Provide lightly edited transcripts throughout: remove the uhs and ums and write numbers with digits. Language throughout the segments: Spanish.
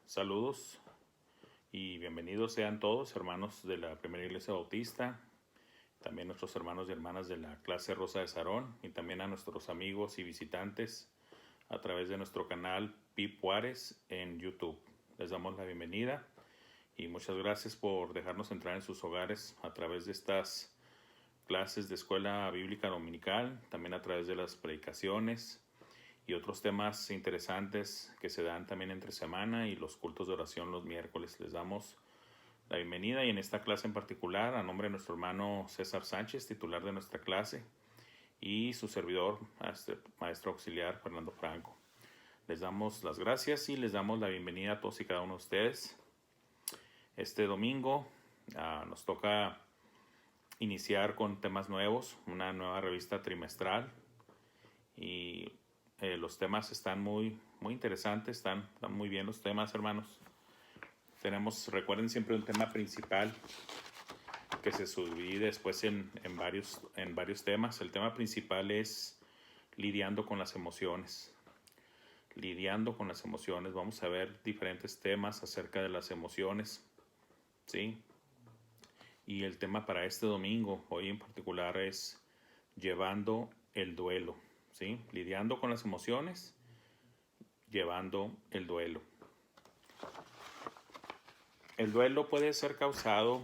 Saludos y bienvenidos sean todos, hermanos de la Primera Iglesia Bautista, también nuestros hermanos y hermanas de la clase Rosa de Sarón y también a nuestros amigos y visitantes a través de nuestro canal Pip Juárez en YouTube. Les damos la bienvenida y muchas gracias por dejarnos entrar en sus hogares a través de estas clases de escuela bíblica dominical, también a través de las predicaciones y otros temas interesantes que se dan también entre semana y los cultos de oración los miércoles. Les damos la bienvenida y en esta clase en particular a nombre de nuestro hermano César Sánchez, titular de nuestra clase, y su servidor, maestro auxiliar Fernando Franco. Les damos las gracias y les damos la bienvenida a todos y cada uno de ustedes. Este domingo nos toca iniciar con temas nuevos, una nueva revista trimestral y los temas están muy interesantes, están muy bien los temas, hermanos. Recuerden siempre un tema principal que se subdivide después en varios temas. El tema principal es lidiando con las emociones. Lidiando con las emociones. Vamos a ver diferentes temas acerca de las emociones, ¿sí? Y el tema para este domingo, hoy en particular, es llevando el duelo, ¿sí? Lidiando con las emociones, llevando el duelo. El duelo puede ser causado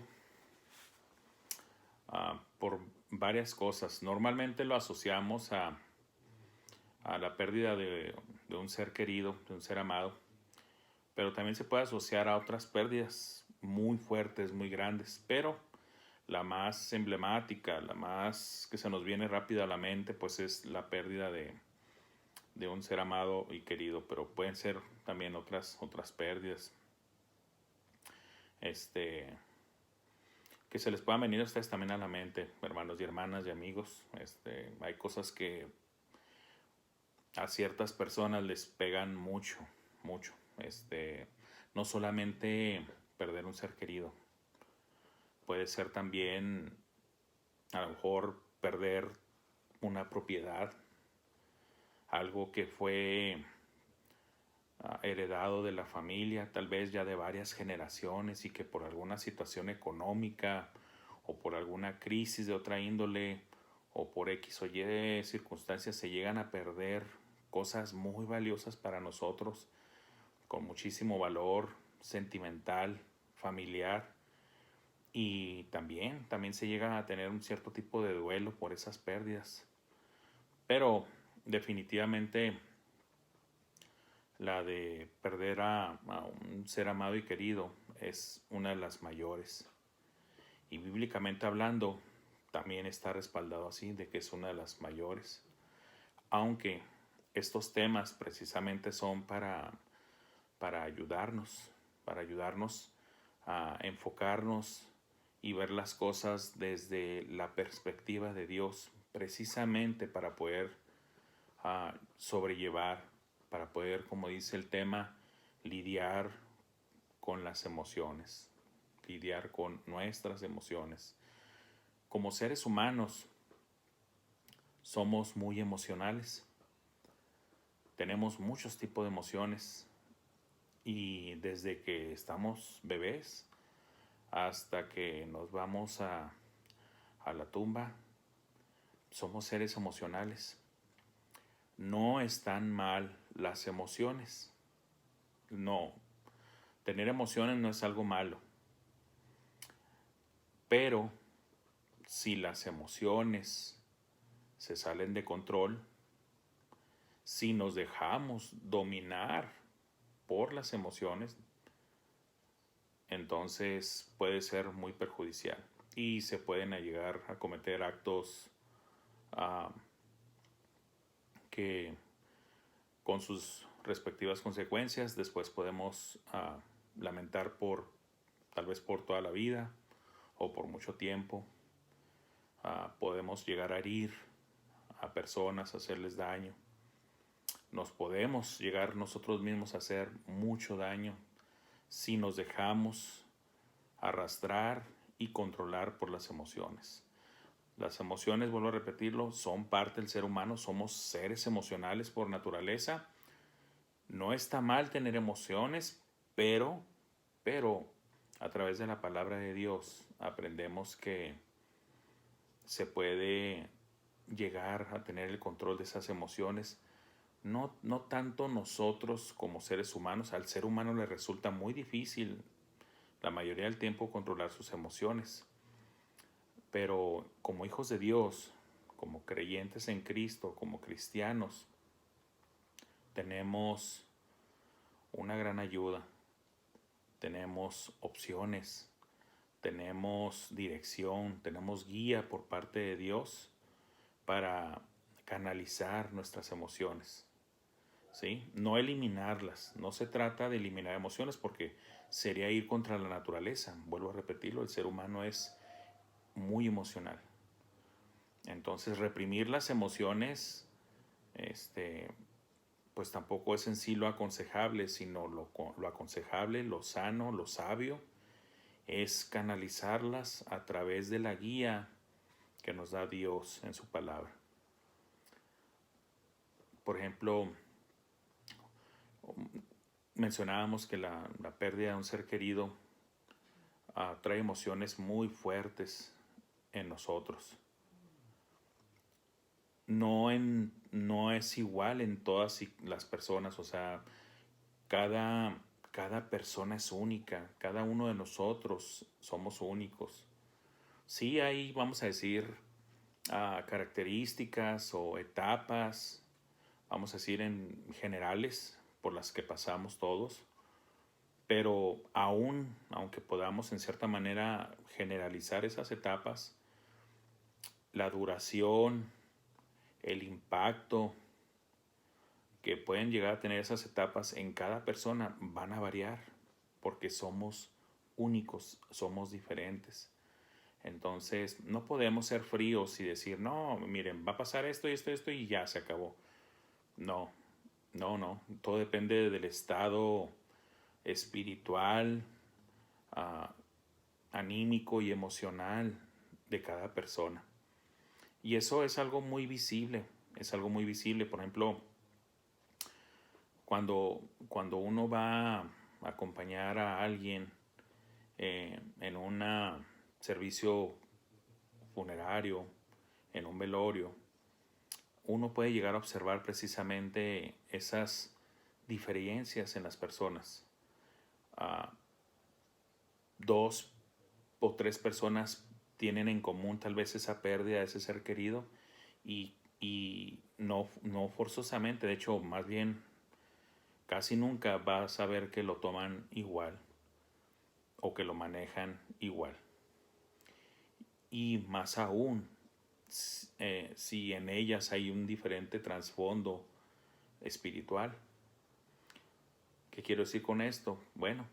por varias cosas. Normalmente lo asociamos a la pérdida de un ser querido, de un ser amado, pero también se puede asociar a otras pérdidas muy fuertes, muy grandes, pero la más emblemática, la más que se nos viene rápida a la mente, pues es la pérdida de un ser amado y querido, pero pueden ser también otras pérdidas. Que se les puedan venir a ustedes también a la mente, hermanos y hermanas y amigos. Hay cosas que a ciertas personas les pegan mucho. No solamente perder un ser querido, puede ser también a lo mejor perder una propiedad, algo que fue heredado de la familia, tal vez ya de varias generaciones y que por alguna situación económica o por alguna crisis de otra índole o por X o Y circunstancias se llegan a perder cosas muy valiosas para nosotros, con muchísimo valor sentimental, familiar, y también se llega a tener un cierto tipo de duelo por esas pérdidas. Pero definitivamente la de perder a un ser amado y querido es una de las mayores. Y bíblicamente hablando, también está respaldado así, de que es una de las mayores. Aunque estos temas precisamente son para ayudarnos a enfocarnos y ver las cosas desde la perspectiva de Dios, precisamente para poder sobrellevar, para poder, como dice el tema, lidiar con las emociones, lidiar con nuestras emociones. Como seres humanos somos muy emocionales, tenemos muchos tipos de emociones y desde que estamos bebés hasta que nos vamos a la tumba, somos seres emocionales. No están mal las emociones. No, tener emociones no es algo malo. Pero si las emociones se salen de control, si nos dejamos dominar por las emociones, entonces puede ser muy perjudicial y se pueden llegar a cometer actos que con sus respectivas consecuencias después podemos lamentar tal vez por toda la vida o por mucho tiempo. Podemos llegar a herir a personas, hacerles daño. Nos podemos llegar nosotros mismos a hacer mucho daño si nos dejamos arrastrar y controlar por las emociones. Las emociones, vuelvo a repetirlo, son parte del ser humano, somos seres emocionales por naturaleza. No está mal tener emociones, Pero, pero a través de la palabra de Dios aprendemos que se puede llegar a tener el control de esas emociones. No tanto nosotros como seres humanos. Al ser humano le resulta muy difícil la mayoría del tiempo controlar sus emociones. Pero como hijos de Dios, como creyentes en Cristo, como cristianos, tenemos una gran ayuda. Tenemos opciones, tenemos dirección, tenemos guía por parte de Dios para canalizar nuestras emociones, ¿sí? No eliminarlas. No se trata de eliminar emociones porque sería ir contra la naturaleza. Vuelvo a repetirlo, el ser humano es muy emocional. Entonces, reprimir las emociones, pues tampoco es en sí lo aconsejable, sino lo aconsejable, lo sano, lo sabio, es canalizarlas a través de la guía que nos da Dios en su palabra. Por ejemplo, mencionábamos que la pérdida de un ser querido trae emociones muy fuertes en nosotros. No es igual en todas las personas, o sea, cada persona es única, cada uno de nosotros somos únicos. Sí hay, vamos a decir, características o etapas, vamos a decir en generales, por las que pasamos todos, pero aunque podamos en cierta manera generalizar esas etapas, la duración, el impacto que pueden llegar a tener esas etapas en cada persona van a variar, porque somos únicos, somos diferentes. Entonces, no podemos ser fríos y decir, no, miren, va a pasar esto y esto, esto y ya se acabó. No, no. Todo depende del estado espiritual, ah, anímico y emocional de cada persona. Y eso es algo muy visible, es algo muy visible. Por ejemplo, cuando uno va a acompañar a alguien en un servicio funerario, en un velorio, uno puede llegar a observar precisamente esas diferencias en las personas. Dos o tres personas tienen en común tal vez esa pérdida de ese ser querido y no forzosamente, de hecho más bien casi nunca vas a ver que lo toman igual o que lo manejan igual. Y más aún, si en ellas hay un diferente trasfondo espiritual. ¿Qué quiero decir con esto? Bueno,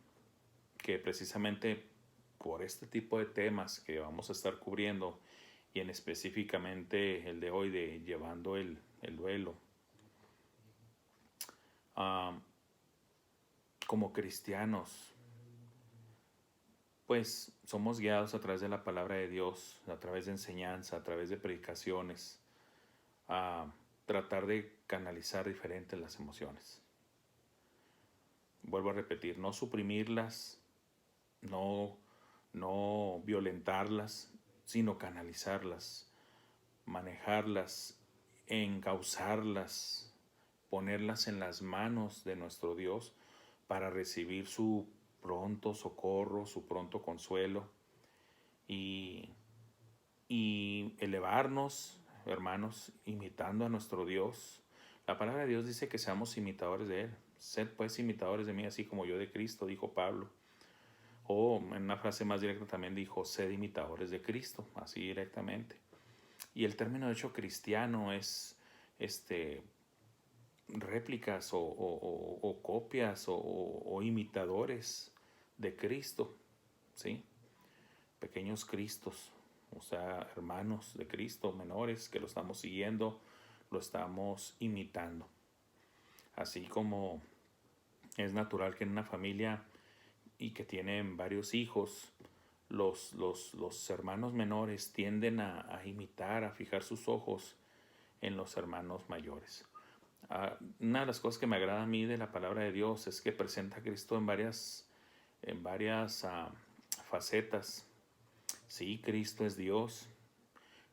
que precisamente por este tipo de temas que vamos a estar cubriendo y en específicamente el de hoy de llevando el duelo, como cristianos, pues somos guiados a través de la palabra de Dios, a través de enseñanza, a través de predicaciones, a tratar de canalizar diferentes las emociones. Vuelvo a repetir, no suprimirlas, no violentarlas, sino canalizarlas, manejarlas, encauzarlas, ponerlas en las manos de nuestro Dios para recibir su pronto socorro, su pronto consuelo y elevarnos, hermanos, imitando a nuestro Dios. La palabra de Dios dice que seamos imitadores de Él. Sed pues imitadores de mí, así como yo de Cristo, dijo Pablo. O en una frase más directa también dijo, sed imitadores de Cristo, así directamente. Y el término de hecho cristiano es réplicas o copias o imitadores de Cristo, ¿sí? Pequeños Cristos, o sea, hermanos de Cristo, menores, que lo estamos siguiendo, lo estamos imitando. Así como es natural que en una familia y que tienen varios hijos, los hermanos menores tienden a imitar, a fijar sus ojos en los hermanos mayores. Una de las cosas que me agrada a mí de la palabra de Dios es que presenta a Cristo en varias facetas. Sí, Cristo es Dios,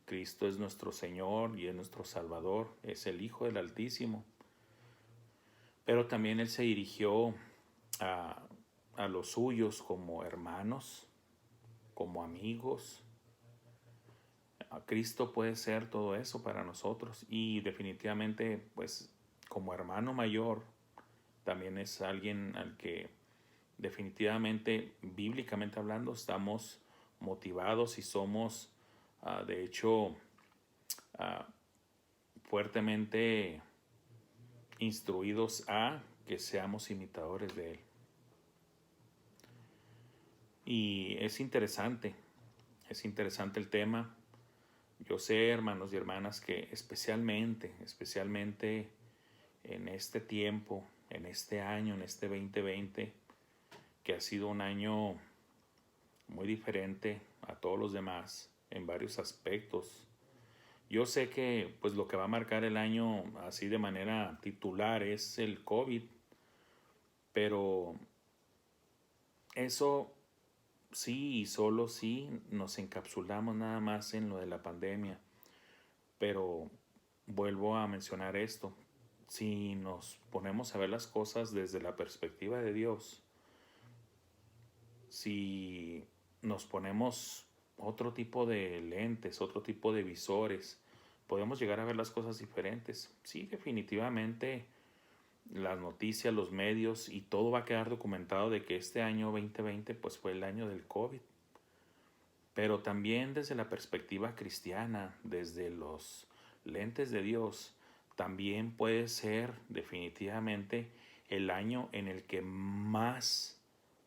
Cristo es nuestro Señor y es nuestro Salvador, es el Hijo del Altísimo. Pero también Él se dirigió a, a los suyos como hermanos, como amigos. Cristo puede ser todo eso para nosotros y definitivamente, pues, como hermano mayor, también es alguien al que definitivamente, bíblicamente hablando, estamos motivados y somos, de hecho, uh, fuertemente instruidos a que seamos imitadores de Él. Y es interesante el tema. Yo sé, hermanos y hermanas, que especialmente en este tiempo, en este año, en este 2020, que ha sido un año muy diferente a todos los demás en varios aspectos. Yo sé que pues lo que va a marcar el año así de manera titular es el COVID, pero eso sí y solo sí nos encapsulamos nada más en lo de la pandemia. Pero vuelvo a mencionar esto, si nos ponemos a ver las cosas desde la perspectiva de Dios, si nos ponemos otro tipo de lentes, otro tipo de visores, podemos llegar a ver las cosas diferentes. Sí, definitivamente las noticias, los medios y todo va a quedar documentado de que este año 2020 pues fue el año del COVID. Pero también desde la perspectiva cristiana, desde los lentes de Dios, también puede ser definitivamente el año en el que más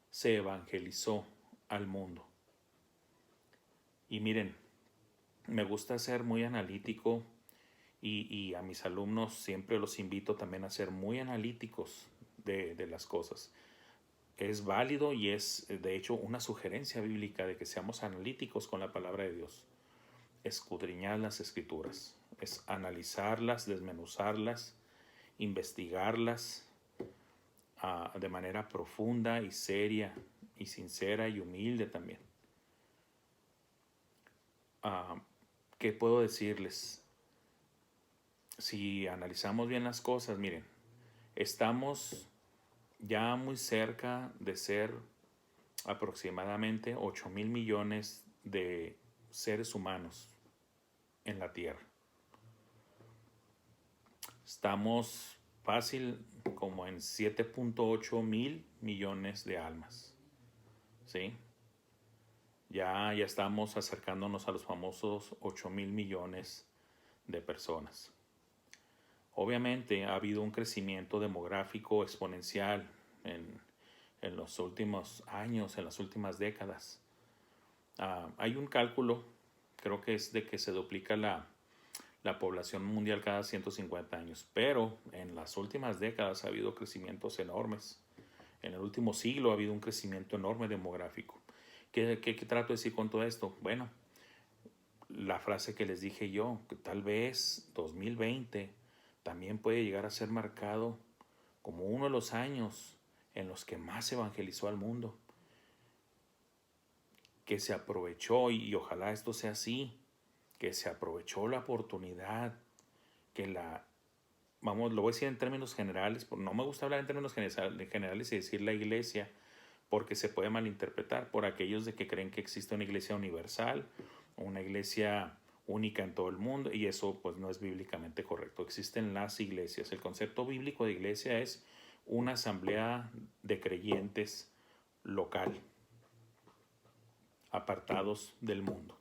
se evangelizó al mundo. Y miren, me gusta ser muy analítico y a mis alumnos siempre los invito también a ser muy analíticos de las cosas. Es válido y es de hecho una sugerencia bíblica de que seamos analíticos con la palabra de Dios. Escudriñar las escrituras, es analizarlas, desmenuzarlas, investigarlas de manera profunda y seria y sincera y humilde también. ¿Qué puedo decirles? Si analizamos bien las cosas, miren, estamos ya muy cerca de ser aproximadamente 8,000 millones de seres humanos en la Tierra. Estamos fácil como en 7,8 mil millones de almas. ¿Sí? Ya estamos acercándonos a los famosos 8,000 millones de personas. Obviamente ha habido un crecimiento demográfico exponencial en los últimos años, en las últimas décadas. Hay un cálculo, creo que es de que se duplica la población mundial cada 150 años, pero en las últimas décadas ha habido crecimientos enormes. En el último siglo ha habido un crecimiento enorme demográfico. ¿Qué trato de decir con todo esto? Bueno, la frase que les dije yo, que tal vez 2020 también puede llegar a ser marcado como uno de los años en los que más se evangelizó al mundo, que se aprovechó, y ojalá esto sea así, que se aprovechó la oportunidad, que vamos, lo voy a decir en términos generales, porque no me gusta hablar en términos generales y decir la iglesia, porque se puede malinterpretar por aquellos de que creen que existe una iglesia universal, una iglesia única en todo el mundo, y eso pues no es bíblicamente correcto. Existen las iglesias. El concepto bíblico de iglesia es una asamblea de creyentes local, apartados del mundo,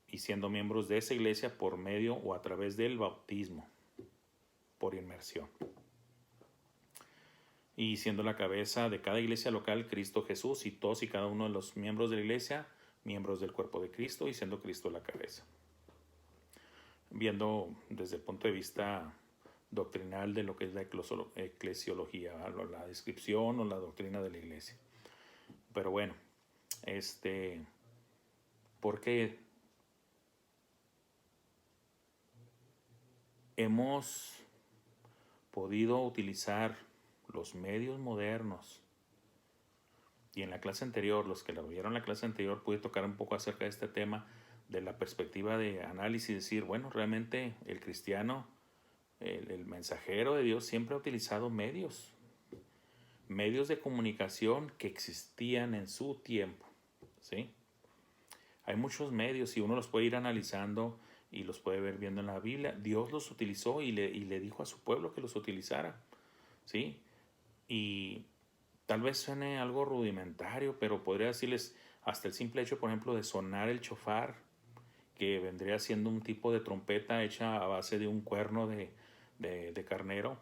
y siendo miembros de esa iglesia por medio o a través del bautismo, por inmersión. Y siendo la cabeza de cada iglesia local Cristo Jesús, y todos y cada uno de los miembros de la iglesia, miembros del cuerpo de Cristo, y siendo Cristo la cabeza. Viendo desde el punto de vista doctrinal de lo que es la eclesiología, la descripción o la doctrina de la iglesia. Pero bueno, ¿por qué? hemos podido utilizar los medios modernos. Y en la clase anterior, los que la vieron la clase anterior, pude tocar un poco acerca de este tema de la perspectiva de análisis, decir, bueno, realmente el cristiano, el mensajero de Dios siempre ha utilizado medios de comunicación que existían en su tiempo, ¿sí? Hay muchos medios y uno los puede ir analizando y los puede ver viendo en la Biblia. Dios los utilizó y le dijo a su pueblo que los utilizara, ¿sí? Y tal vez suene algo rudimentario, pero podría decirles hasta el simple hecho, por ejemplo, de sonar el chofar, que vendría siendo un tipo de trompeta hecha a base de un cuerno de carnero,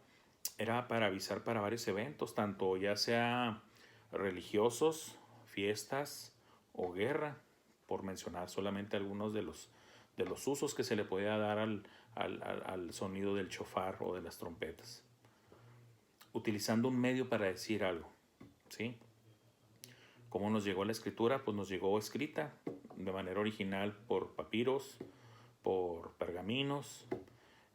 era para avisar para varios eventos, tanto ya sea religiosos, fiestas o guerra, por mencionar solamente algunos de los usos que se le podía dar al sonido del chofar o de las trompetas. Utilizando un medio para decir algo, ¿sí? ¿Cómo nos llegó la escritura? Pues nos llegó escrita de manera original por papiros, por pergaminos.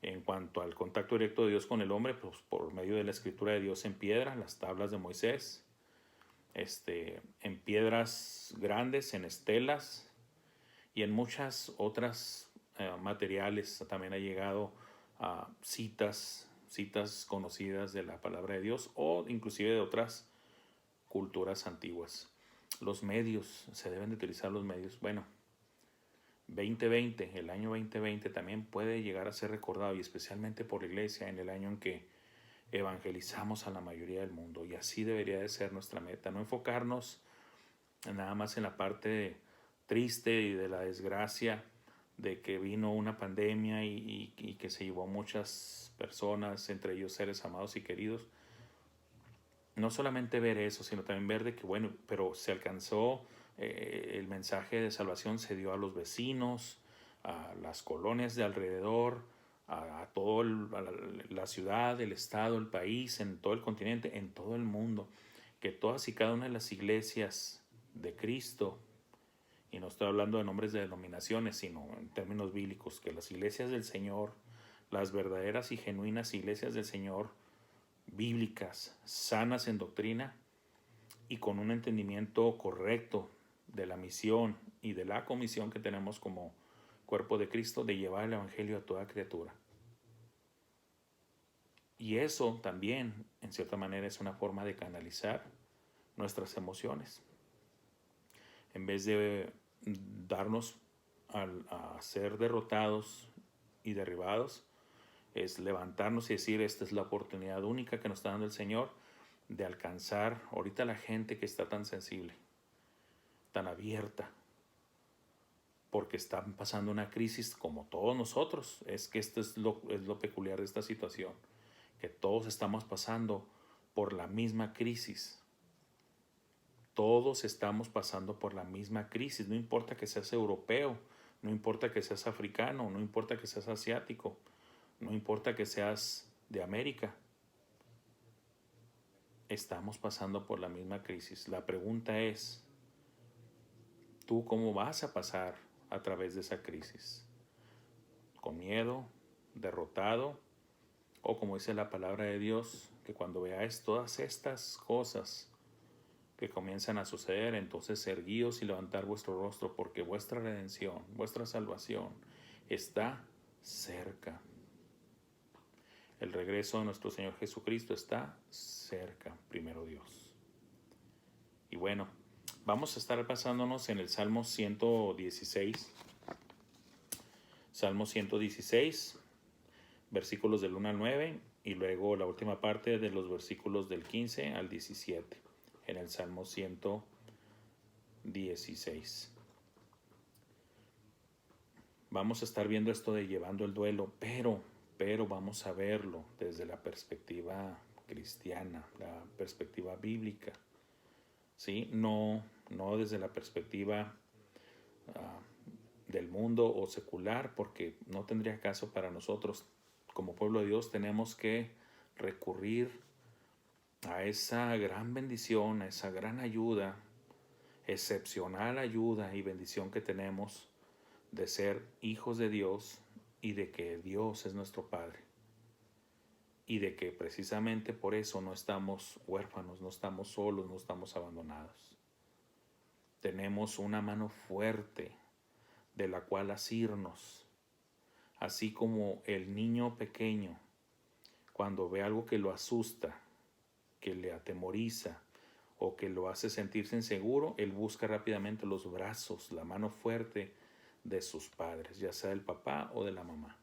En cuanto al contacto directo de Dios con el hombre, pues por medio de la escritura de Dios en piedra, las tablas de Moisés, en piedras grandes, en estelas y en muchas otras materiales. También ha llegado a citas conocidas de la palabra de Dios o inclusive de otras culturas antiguas. Los medios, se deben de utilizar los medios. Bueno, el año 2020 también puede llegar a ser recordado, y especialmente por la iglesia, en el año en que evangelizamos a la mayoría del mundo. Y así debería de ser nuestra meta, no enfocarnos nada más en la parte triste y de la desgracia de que vino una pandemia y que se llevó a muchas personas, entre ellos seres amados y queridos. No solamente ver eso, sino también ver de que, bueno, pero se alcanzó, el mensaje de salvación se dio a los vecinos, a las colonias de alrededor, a toda la ciudad, el estado, el país, en todo el continente, en todo el mundo. Que todas y cada una de las iglesias de Cristo, y no estoy hablando de nombres de denominaciones, sino en términos bíblicos, que las iglesias del Señor, las verdaderas y genuinas iglesias del Señor, bíblicas, sanas en doctrina y con un entendimiento correcto de la misión y de la comisión que tenemos como cuerpo de Cristo de llevar el evangelio a toda criatura. Y eso también, en cierta manera, es una forma de canalizar nuestras emociones. En vez de darnos a ser derrotados y derribados, es levantarnos y decir, esta es la oportunidad única que nos está dando el Señor de alcanzar ahorita la gente que está tan sensible, tan abierta, porque están pasando una crisis como todos nosotros. Es que esto es lo peculiar de esta situación, que todos estamos pasando por la misma crisis. Todos estamos pasando por la misma crisis, no importa que seas europeo, no importa que seas africano, no importa que seas asiático, no importa que seas de América. Estamos pasando por la misma crisis. La pregunta es, ¿tú cómo vas a pasar a través de esa crisis? ¿Con miedo, derrotado? O como dice la palabra de Dios, que cuando veáis todas estas cosas que comienzan a suceder, entonces erguíos y levantar vuestro rostro, porque vuestra redención, vuestra salvación está cerca. El regreso de nuestro Señor Jesucristo está cerca, primero Dios. Y bueno, vamos a estar basándonos en el Salmo 116. Salmo 116, versículos del 1 al 9, y luego la última parte de los versículos del 15 al 17, en el Salmo 116. Vamos a estar viendo esto de llevando el duelo, pero vamos a verlo desde la perspectiva cristiana, la perspectiva bíblica, ¿sí? No desde la perspectiva del mundo o secular, porque no tendría caso para nosotros. Como pueblo de Dios tenemos que recurrir a esa gran bendición, a esa gran ayuda, excepcional ayuda y bendición que tenemos de ser hijos de Dios y de que Dios es nuestro Padre. y de que precisamente por eso no estamos huérfanos, no estamos solos, no estamos abandonados. Tenemos una mano fuerte de la cual asirnos, así como el niño pequeño cuando ve algo que lo asusta, que le atemoriza o que lo hace sentirse inseguro, él busca rápidamente los brazos, la mano fuerte de sus padres, ya sea del papá o de la mamá.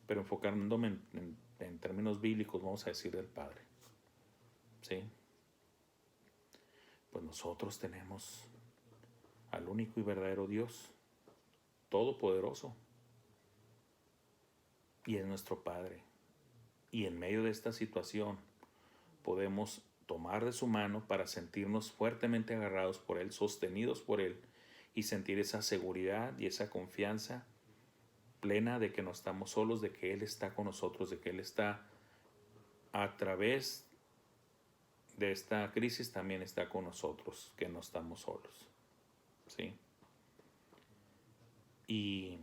Pero enfocándome en términos bíblicos, vamos a decir del padre. ¿Sí? Pues nosotros tenemos al único y verdadero Dios, todopoderoso, y es nuestro Padre. Y en medio de esta situación podemos tomar de su mano para sentirnos fuertemente agarrados por Él, sostenidos por Él, y sentir esa seguridad y esa confianza plena de que no estamos solos, de que Él está con nosotros, de que Él está a través de esta crisis, también está con nosotros, que no estamos solos. ¿Sí? Y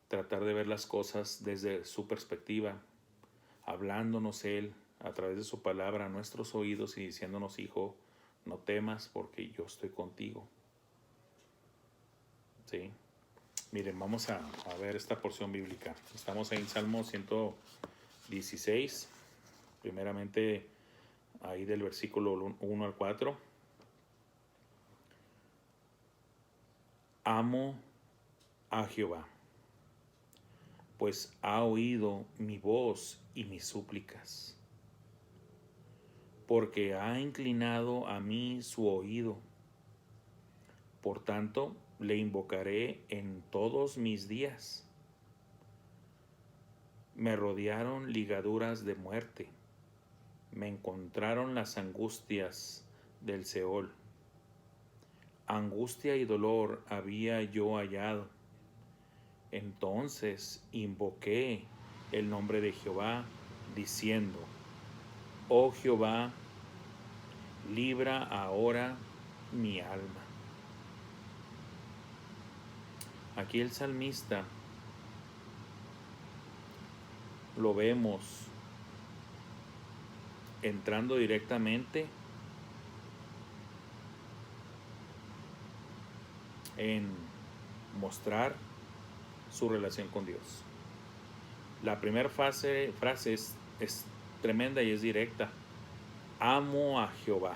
tratar de ver las cosas desde su perspectiva, hablándonos Él a través de su palabra a nuestros oídos y diciéndonos: hijo, no temas porque yo estoy contigo. ¿Sí? Miren, vamos a ver esta porción bíblica. Estamos en Salmo 116, primeramente ahí del versículo 1 al 4. Amo a Jehová, pues ha oído mi voz y mis súplicas, porque ha inclinado a mí su oído. Por tanto, le invocaré en todos mis días. Me rodearon ligaduras de muerte, me encontraron las angustias del Seol. Angustia y dolor había yo hallado. Entonces invoqué el nombre de Jehová, diciendo: oh Jehová, libra ahora mi alma. Aquí el salmista lo vemos entrando directamente en mostrar su relación con Dios. La primera frase es tremenda y es directa. Amo a Jehová.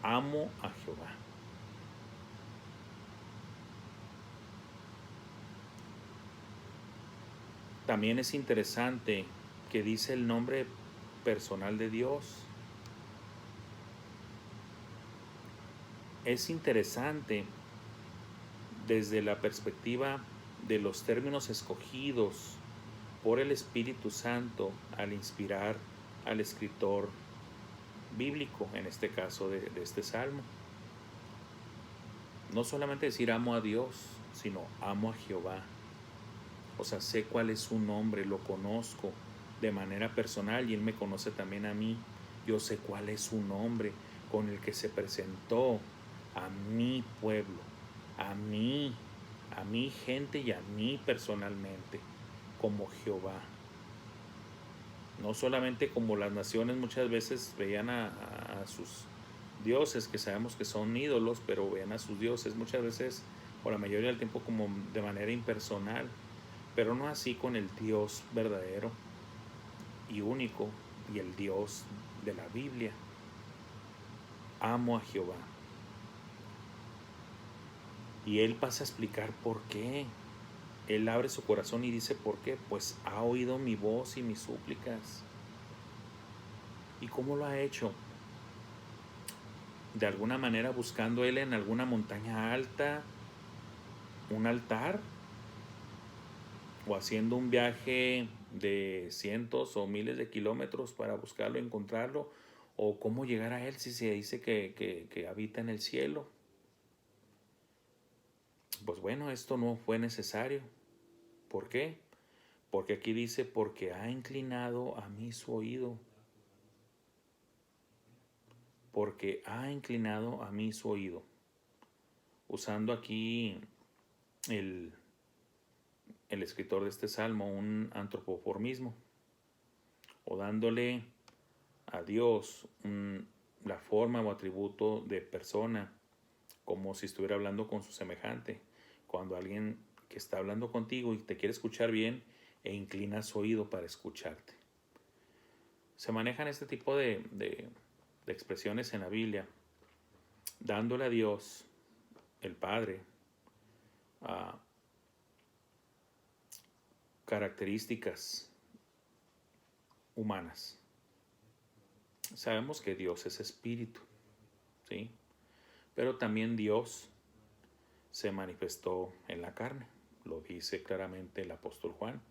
Amo a Jehová. También es interesante que dice el nombre personal de Dios. Es interesante desde la perspectiva de los términos escogidos por el Espíritu Santo al inspirar al escritor bíblico, en este caso de este salmo. No solamente decir amo a Dios, sino amo a Jehová. O sea, sé cuál es su nombre, lo conozco de manera personal y Él me conoce también a mí. Yo sé cuál es su nombre con el que se presentó a mi pueblo, a mi gente y a mí personalmente, como Jehová. No solamente como las naciones muchas veces veían a sus dioses, que sabemos que son ídolos, pero veían a sus dioses muchas veces, o la mayoría del tiempo, como de manera impersonal, pero no así con el Dios verdadero y único, y el Dios de la Biblia. Amo a Jehová. Y Él pasa a explicar por qué. Él abre su corazón y dice por qué. Pues ha oído mi voz y mis súplicas. ¿Y cómo lo ha hecho? De alguna manera buscando Él en alguna montaña alta un altar, o haciendo un viaje de cientos o miles de kilómetros para buscarlo, encontrarlo, o cómo llegar a Él si se dice que habita en el cielo. Pues bueno, esto no fue necesario. ¿Por qué? Porque aquí dice, porque ha inclinado a mí su oído. Porque ha inclinado a mí su oído. Usando aquí el escritor de este salmo un antropoformismo. o dándole a Dios la forma o atributo de persona, como si estuviera hablando con su semejante. Cuando alguien que está hablando contigo y te quiere escuchar bien e inclina su oído para escucharte. Se manejan este tipo de expresiones en la Biblia, dándole a Dios, el Padre, características humanas. Sabemos que Dios es espíritu, ¿sí? Pero también Dios se manifestó en la carne. Lo dice claramente el apóstol Juan.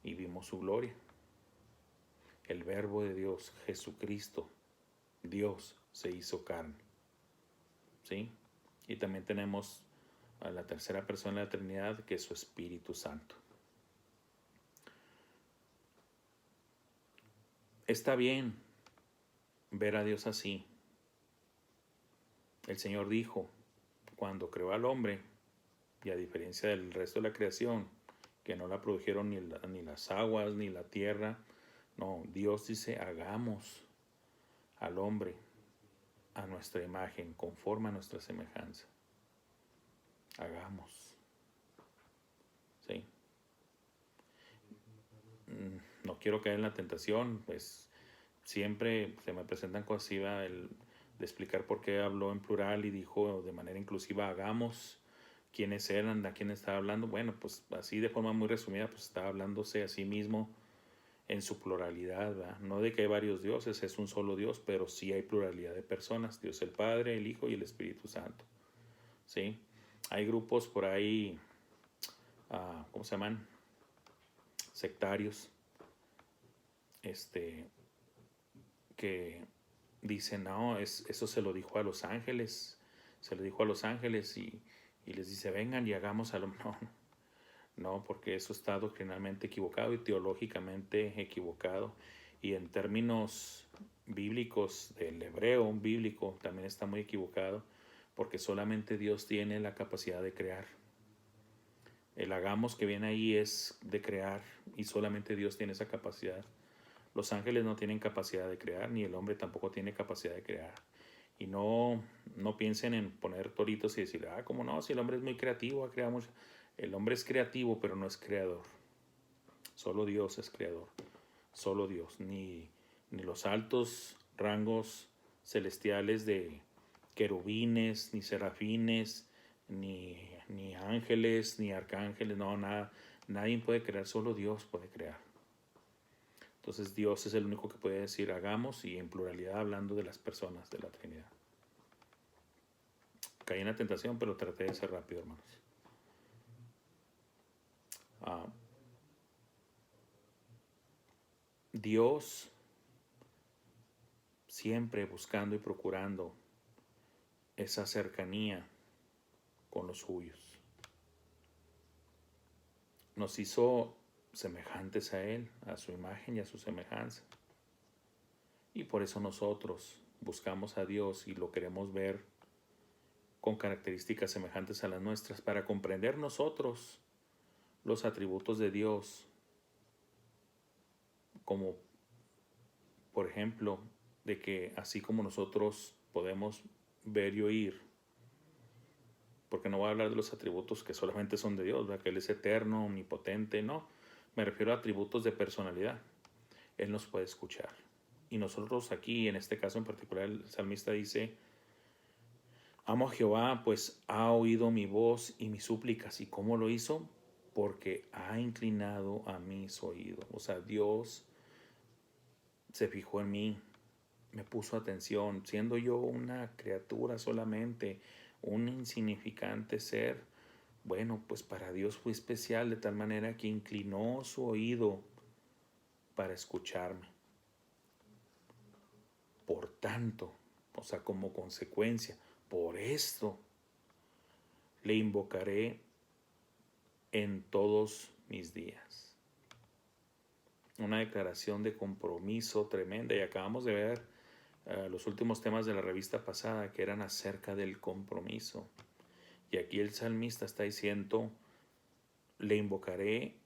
Y vimos su gloria. El verbo de Dios, Jesucristo, Dios se hizo carne, ¿sí? Y también tenemos a la tercera persona de la Trinidad, que es su Espíritu Santo. Está bien ver a Dios así. El Señor dijo, cuando creó al hombre, y a diferencia del resto de la creación, que no la produjeron ni las aguas, ni la tierra, no, Dios dice, hagamos al hombre a nuestra imagen, conforme a nuestra semejanza. Hagamos. ¿Sí? No quiero caer en la tentación, pues siempre se me presentan cosas así, de explicar por qué habló en plural y dijo de manera inclusiva, hagamos. ¿Quiénes eran? ¿A quién estaba hablando? Bueno, pues así de forma muy resumida, pues estaba hablándose a sí mismo en su pluralidad, ¿verdad? No de que hay varios dioses, es un solo Dios, pero sí hay pluralidad de personas, Dios el Padre, el Hijo y el Espíritu Santo, ¿sí? Hay grupos por ahí, ¿cómo se llaman? Sectarios, que dicen, no, eso se lo dijo a los ángeles, y les dice, vengan y hagamos a lo... No, porque eso está doctrinalmente equivocado y teológicamente equivocado. Y en términos bíblicos, del hebreo bíblico, también está muy equivocado, porque solamente Dios tiene la capacidad de crear. El hagamos que viene ahí es de crear, y solamente Dios tiene esa capacidad. Los ángeles no tienen capacidad de crear, ni el hombre tampoco tiene capacidad de crear. Y no piensen en poner toritos y decir, ¿cómo no? Si el hombre es muy creativo, ha creado mucho. El hombre es creativo, pero no es creador. Solo Dios es creador. Solo Dios. Ni los altos rangos celestiales de querubines, ni serafines, ni ángeles, ni arcángeles, no, nada. Nadie puede crear, solo Dios puede crear. Entonces Dios es el único que puede decir hagamos, y en pluralidad hablando de las personas de la Trinidad. Caí en la tentación, pero traté de ser rápido, hermanos. Dios siempre buscando y procurando esa cercanía con los suyos. Nos hizo semejantes a Él, a su imagen y a su semejanza. Y por eso nosotros buscamos a Dios y lo queremos ver con características semejantes a las nuestras, para comprender nosotros los atributos de Dios, como por ejemplo, de que así como nosotros podemos ver y oír, porque no voy a hablar de los atributos que solamente son de Dios, ¿verdad? Que Él es eterno, omnipotente, no, me refiero a atributos de personalidad. Él nos puede escuchar. Y nosotros aquí, en este caso en particular, el salmista dice, amo a Jehová, pues ha oído mi voz y mis súplicas. ¿Y cómo lo hizo? Porque ha inclinado a mis oídos. O sea, Dios se fijó en mí, me puso atención, siendo yo una criatura solamente, un insignificante ser. Bueno, pues para Dios fue especial de tal manera que inclinó su oído para escucharme. Por tanto, o sea, como consecuencia, por esto le invocaré en todos mis días. Una declaración de compromiso tremenda, y acabamos de ver los últimos temas de la revista pasada que eran acerca del compromiso. Y aquí el salmista está diciendo, le invocaré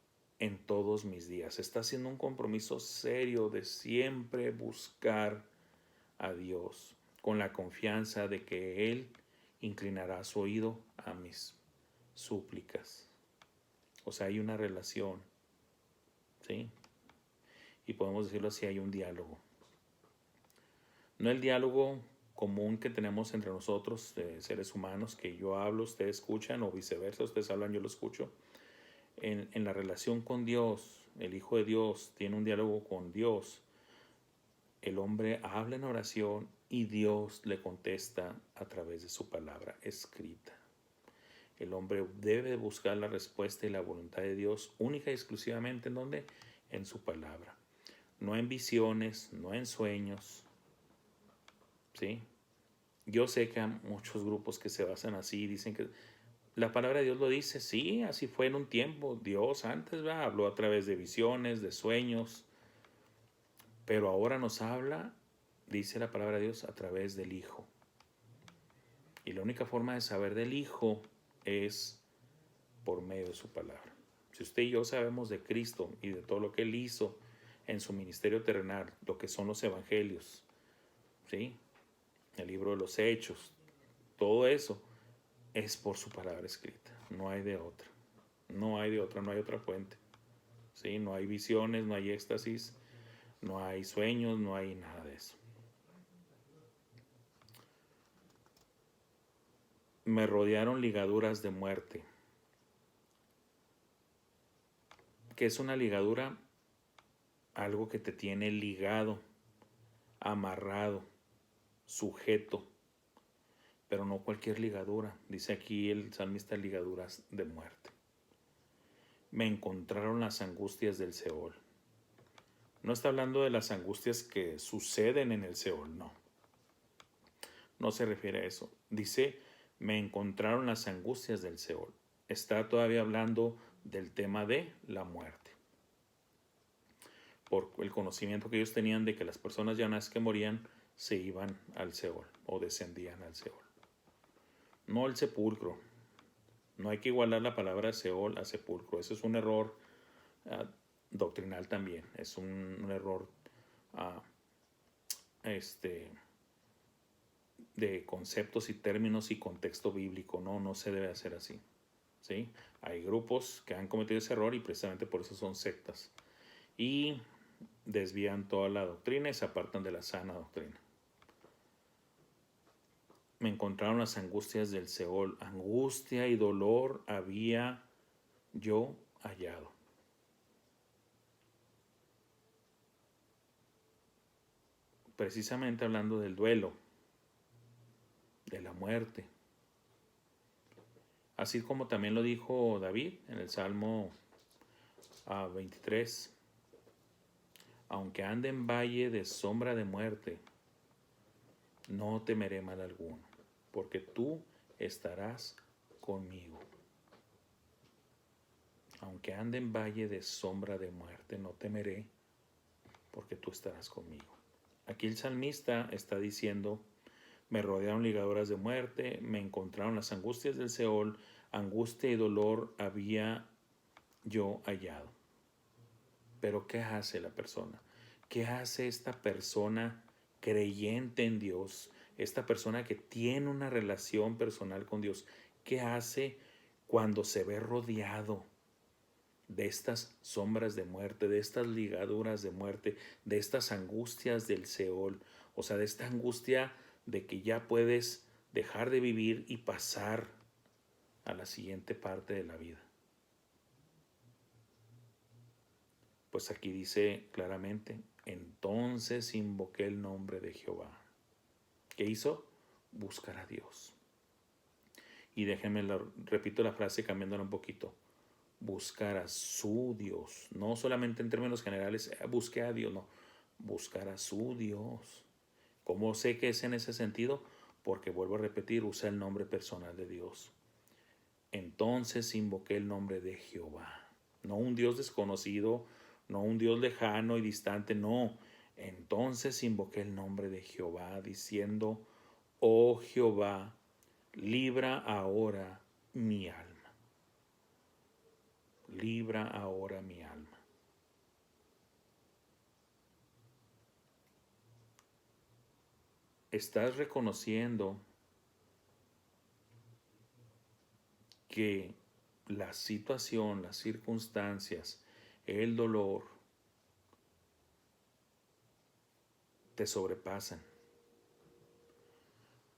en todos mis días. Está haciendo un compromiso serio de siempre buscar a Dios con la confianza de que Él inclinará su oído a mis súplicas. O sea, hay una relación, ¿sí? Y podemos decirlo así, hay un diálogo. No el diálogo común que tenemos entre nosotros, seres humanos, que yo hablo, ustedes escuchan, o viceversa, ustedes hablan, yo lo escucho. En la relación con Dios, el Hijo de Dios tiene un diálogo con Dios. El hombre habla en oración y Dios le contesta a través de su palabra escrita. El hombre debe buscar la respuesta y la voluntad de Dios única y exclusivamente en donde, en su palabra. No en visiones, no en sueños, ¿sí? Yo sé que hay muchos grupos que se basan así, dicen que la palabra de Dios lo dice, sí, así fue en un tiempo. Dios antes habló a través de visiones, de sueños, pero ahora nos habla, dice la palabra de Dios, a través del Hijo. Y la única forma de saber del Hijo es por medio de su palabra. Si usted y yo sabemos de Cristo y de todo lo que Él hizo en su ministerio terrenal, lo que son los evangelios, ¿sí? El libro de los Hechos, todo eso es por su palabra escrita. No hay de otra. No hay de otra, no hay otra fuente. ¿Sí? No hay visiones, no hay éxtasis, no hay sueños, no hay nada de eso. Me rodearon ligaduras de muerte. ¿Qué es una ligadura? Algo que te tiene ligado, amarrado, sujeto, pero no cualquier ligadura. Dice aquí el salmista, ligaduras de muerte. Me encontraron las angustias del Seol. No está hablando de las angustias que suceden en el Seol, no. No se refiere a eso. Dice, me encontraron las angustias del Seol. Está todavía hablando del tema de la muerte. Por el conocimiento que ellos tenían de que las personas ya una vez que morían se iban al Seol o descendían al Seol. No el sepulcro. No hay que igualar la palabra Seol a sepulcro. Eso es un error doctrinal también. Es un error de conceptos y términos y contexto bíblico. No se debe hacer así. ¿Sí? Hay grupos que han cometido ese error y precisamente por eso son sectas. Y desvían toda la doctrina y se apartan de la sana doctrina. Me encontraron las angustias del Seol. Angustia y dolor había yo hallado. Precisamente hablando del duelo, de la muerte. Así como también lo dijo David en el Salmo 23. Aunque ande en valle de sombra de muerte, no temeré mal alguno, porque tú estarás conmigo. Aunque ande en valle de sombra de muerte, no temeré, porque tú estarás conmigo. Aquí el salmista está diciendo, me rodearon ligaduras de muerte, me encontraron las angustias del Seol, angustia y dolor había yo hallado. Pero ¿qué hace la persona? ¿Qué hace esta persona creyente en Dios? Esta persona que tiene una relación personal con Dios. ¿Qué hace cuando se ve rodeado de estas sombras de muerte, de estas ligaduras de muerte, de estas angustias del Seol? O sea, de esta angustia de que ya puedes dejar de vivir y pasar a la siguiente parte de la vida. Pues aquí dice claramente, entonces invoqué el nombre de Jehová. ¿Qué hizo? Buscar a Dios. Y déjenme, repito la frase cambiándola un poquito. Buscar a su Dios. No solamente en términos generales, busqué a Dios, no. Buscar a su Dios. ¿Cómo sé que es en ese sentido? Porque vuelvo a repetir, usa el nombre personal de Dios. Entonces invoqué el nombre de Jehová. No un Dios desconocido, no un Dios lejano y distante, no. Entonces invoqué el nombre de Jehová diciendo, oh Jehová, libra ahora mi alma. libra ahora mi alma. Estás reconociendo que la situación, las circunstancias, el dolor te sobrepasan.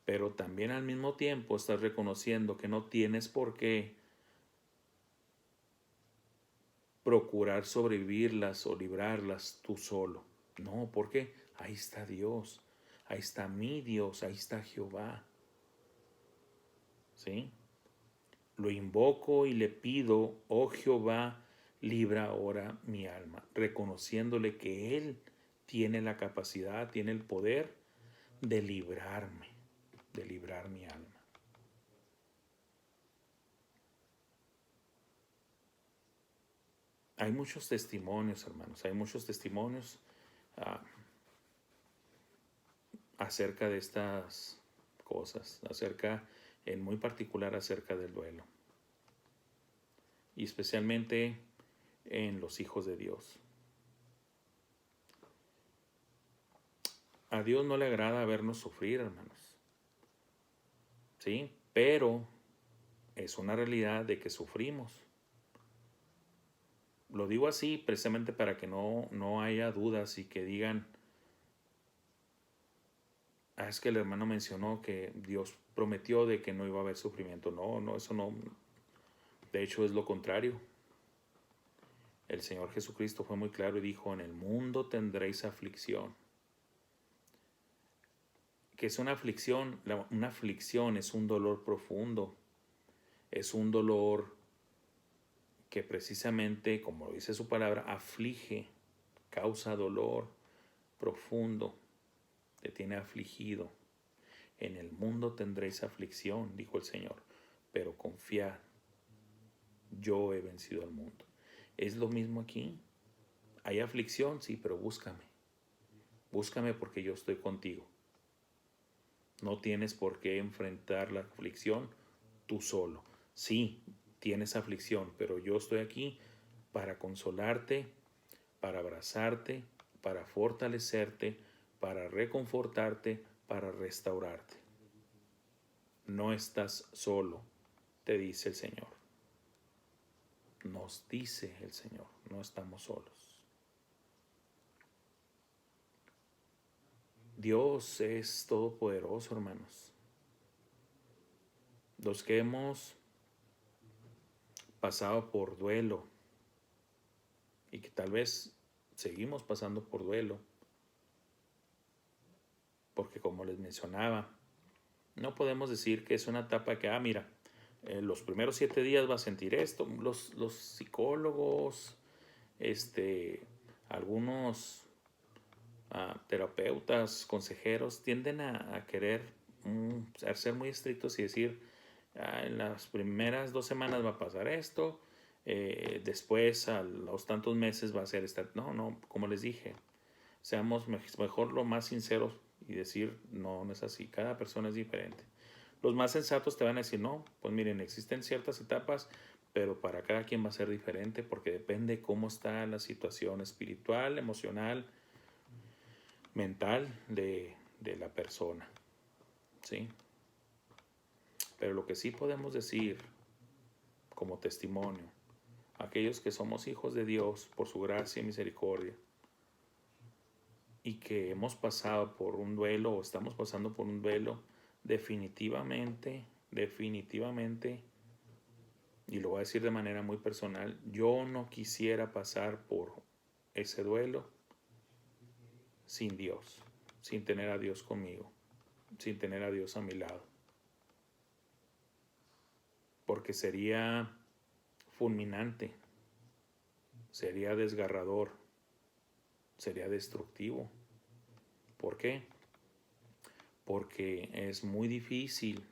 Pero también al mismo tiempo estás reconociendo que no tienes por qué procurar sobrevivirlas o librarlas tú solo. No, porque ahí está Dios, ahí está mi Dios, ahí está Jehová. ¿Sí? Lo invoco y le pido, oh Jehová, libra ahora mi alma, reconociéndole que Él tiene la capacidad, tiene el poder de librarme, de librar mi alma. Hay muchos testimonios, hermanos, hay muchos testimonios acerca de estas cosas, en muy particular acerca del duelo, y especialmente en los hijos de Dios. A Dios no le agrada vernos sufrir, hermanos, ¿sí? Pero es una realidad de que sufrimos. Lo digo así precisamente para que no haya dudas y que digan, es que el hermano mencionó que Dios prometió de que no iba a haber sufrimiento. No, eso no. De hecho, es lo contrario. El Señor Jesucristo fue muy claro y dijo, en el mundo tendréis aflicción. ¿Qué es una aflicción? Una aflicción es un dolor profundo. Es un dolor que precisamente, como dice su palabra, aflige, causa dolor profundo, te tiene afligido. En el mundo tendréis aflicción, dijo el Señor, pero confiad, yo he vencido al mundo. Es lo mismo aquí. Hay aflicción, sí, pero búscame. Búscame porque yo estoy contigo. No tienes por qué enfrentar la aflicción tú solo. Sí, tienes aflicción, pero yo estoy aquí para consolarte, para abrazarte, para fortalecerte, para reconfortarte, para restaurarte. No estás solo, te dice el Señor. Nos dice el Señor, no estamos solos. Dios es todopoderoso, hermanos. Los que hemos pasado por duelo y que tal vez seguimos pasando por duelo, porque como les mencionaba, no podemos decir que es una etapa que, mira, los primeros 7 días va a sentir esto. Los psicólogos, algunos terapeutas, consejeros, tienden a querer a ser muy estrictos y decir, en las primeras 2 semanas va a pasar esto, después a los tantos meses va a ser esta. No, como les dije, seamos mejor lo más sinceros y decir, no es así, cada persona es diferente. Los más sensatos te van a decir, no, pues miren, existen ciertas etapas, pero para cada quien va a ser diferente porque depende cómo está la situación espiritual, emocional, mental de la persona, ¿sí? Pero lo que sí podemos decir como testimonio, aquellos que somos hijos de Dios por su gracia y misericordia y que hemos pasado por un duelo o estamos pasando por un duelo, definitivamente, y lo voy a decir de manera muy personal, yo no quisiera pasar por ese duelo sin Dios, sin tener a Dios conmigo, sin tener a Dios a mi lado. Porque sería fulminante, sería desgarrador, sería destructivo. ¿Por qué? Porque es muy difícil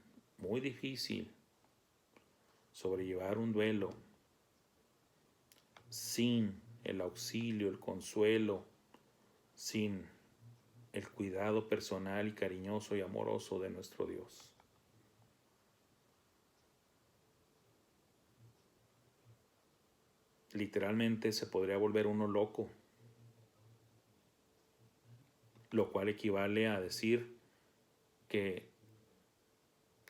sobrellevar un duelo sin el auxilio, el consuelo, sin el cuidado personal y cariñoso y amoroso de nuestro Dios. literalmente se podría volver uno loco, lo cual equivale a decir que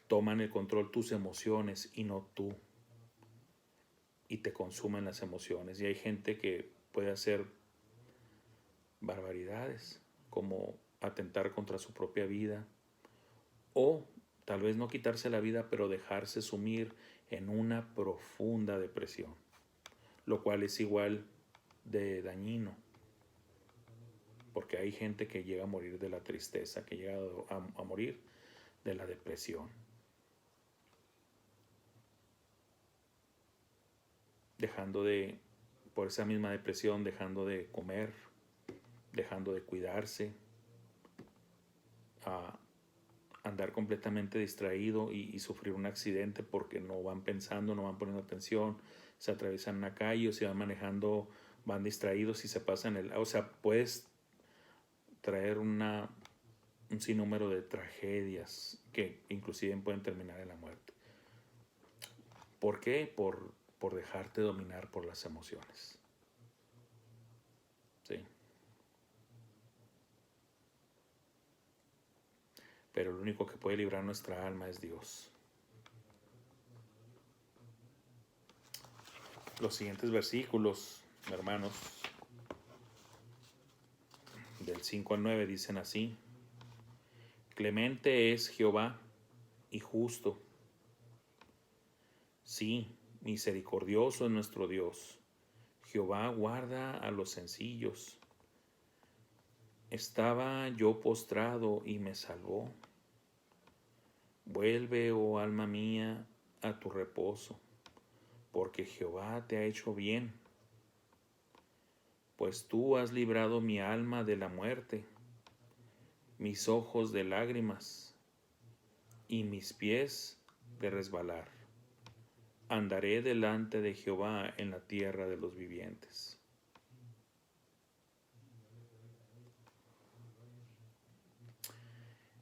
toman el control tus emociones y no tú, y te consumen las emociones. Y hay gente que puede hacer barbaridades, como atentar contra su propia vida, o tal vez no quitarse la vida, pero dejarse sumir en una profunda depresión, lo cual es igual de dañino, porque hay gente que llega a morir de la tristeza, que llega a morir de la depresión, dejando de, por esa misma depresión, dejando de comer, dejando de cuidarse, a andar completamente distraído y sufrir un accidente porque no van pensando, no van poniendo atención, se atraviesan una calle o se van manejando, van distraídos y se pasan o sea, puedes traer un sinnúmero de tragedias que inclusive pueden terminar en la muerte. ¿Por qué? Por dejarte dominar por las emociones. ¿Sí? Pero el único que puede librar nuestra alma es Dios. Los siguientes versículos, hermanos, del 5 al 9 dicen así: Clemente es Jehová y justo. Sí, misericordioso es nuestro Dios. Jehová guarda a los sencillos. Estaba yo postrado y me salvó. Vuelve, oh alma mía, a tu reposo, porque Jehová te ha hecho bien. Pues tú has librado mi alma de la muerte, mis ojos de lágrimas y mis pies de resbalar. Andaré delante de Jehová en la tierra de los vivientes.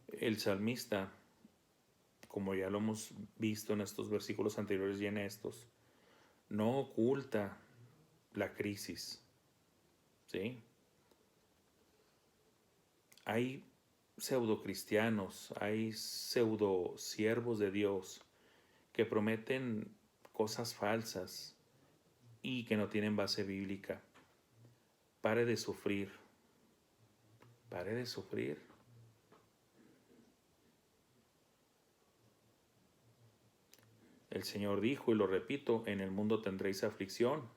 El salmista, como ya lo hemos visto en estos versículos anteriores y en estos, no oculta la crisis, ¿sí? Hay pseudocristianos, hay pseudo siervos de Dios que prometen cosas falsas y que no tienen base bíblica. Pare de sufrir, pare de sufrir. El Señor dijo, y lo repito, en el mundo tendréis aflicción,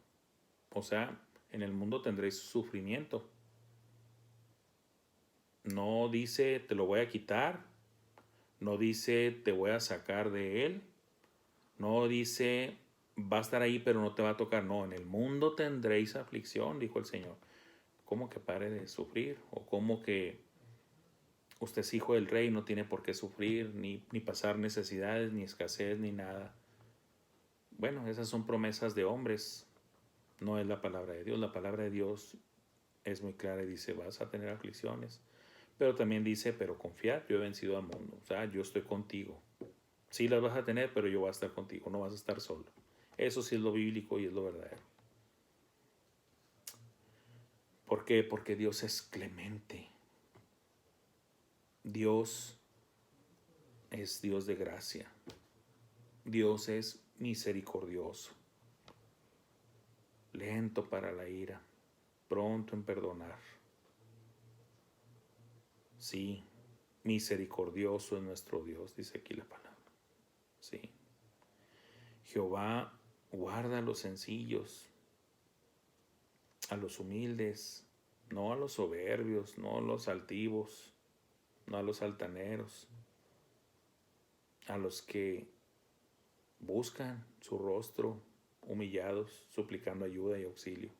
o sea, en el mundo tendréis sufrimiento. No dice te lo voy a quitar, no dice te voy a sacar de él, no dice va a estar ahí pero no te va a tocar. No, en el mundo tendréis aflicción, dijo el Señor. ¿Cómo que pare de sufrir? ¿O cómo que usted es hijo del rey, no tiene por qué sufrir, ni pasar necesidades, ni escasez, ni nada? Bueno, esas son promesas de hombres, no es la palabra de Dios. La palabra de Dios es muy clara y dice, vas a tener aflicciones, pero también dice, pero confiad, yo he vencido al mundo, o sea, yo estoy contigo. Sí las vas a tener, pero yo voy a estar contigo, no vas a estar solo. Eso sí es lo bíblico y es lo verdadero. ¿Por qué? Porque Dios es clemente. Dios es Dios de gracia. Dios es misericordioso, lento para la ira, pronto en perdonar. Sí, misericordioso es nuestro Dios, dice aquí la palabra. Sí. Jehová guarda a los sencillos, a los humildes, no a los soberbios, no a los altivos, no a los altaneros, a los que buscan su rostro humillados, suplicando ayuda y auxilio.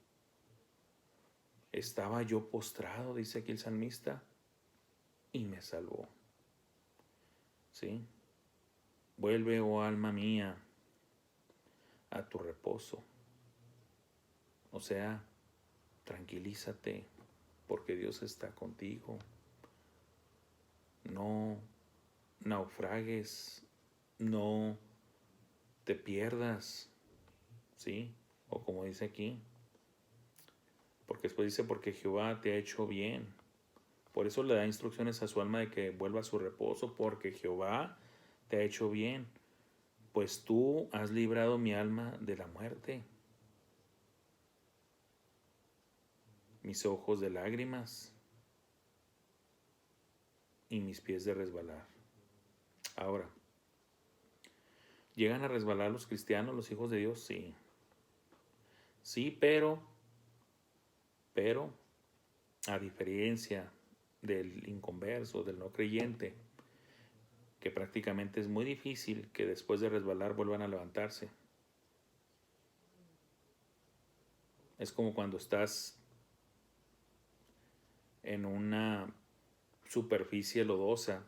Estaba yo postrado, dice aquí el salmista, y me salvó. ¿Sí? Vuelve, oh alma mía, a tu reposo. O sea, tranquilízate, porque Dios está contigo. No naufragues, no te pierdas, ¿sí? O como dice aquí, porque después dice, porque Jehová te ha hecho bien. Por eso le da instrucciones a su alma de que vuelva a su reposo, porque Jehová te ha hecho bien, pues tú has librado mi alma de la muerte, mis ojos de lágrimas y mis pies de resbalar. Ahora, ¿llegan a resbalar los cristianos, los hijos de Dios? Sí. Sí, pero, a diferencia del inconverso, del no creyente, que prácticamente es muy difícil que después de resbalar vuelvan a levantarse. Es como cuando estás en una superficie lodosa,